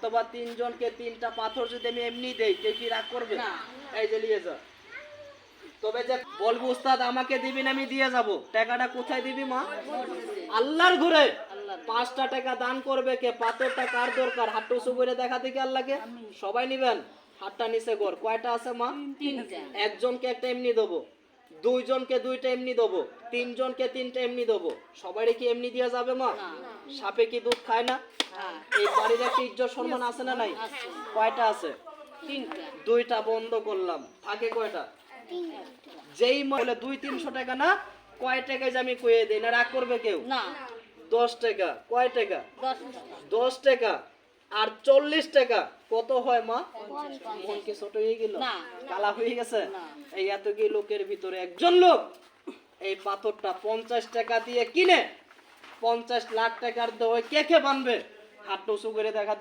অথবা তিনজনকে তিনটা পাথর যদি আমি এমনি দেই, কেউ কি রাগ করবে? এই যে নিয়ে যা। তবে যে বলবো উস্তাদ আমাকে দিবি না, আমি দিয়ে যাব, টাকাটা কোথায় দিবি মা? আল্লাহর ঘরে। 5টা টাকা দান করবে কে? পাথরটা কার দরকার? হাতটা উঁচু করে দেখা দেখি আল্লাহকে। সবাই নিবেন, হাতটা নিচে কর। কয়টা আছে মা? একজনকে একটা এমনি দেবো, দুইজনকে দুইটা এমনি দেবো, তিনজনকে তিনটা এমনি দেবো। সবাই কি এমনি দেওয়া যাবে মা? সাপে কি দুধ খায় না? এই বাড়ির একটা ইজ্জত সম্মান আছে না নাই? কয়টা আছে? দুইটা বন্ধ করলাম, থাকে কয়টা? যেই বলে 200-300 টাকা না, কয় টাকায় যে আমি কয়ে দেই না, রাগ করবে কেউ? 10 টাকা। কয় টাকা? 10 টাকা। আর 40 টাকা কত হয় মা? মন কি ছোট হয়ে গেল? কালা হয়ে গেছে? এই এত কি লোকের ভিতরে একজন লোক এই পাথরটা 50 টাকা দিয়ে কিনে 50 লাখ টাকার দই কে কে বানবে? হাত উঁচু করে দেখা দেখি।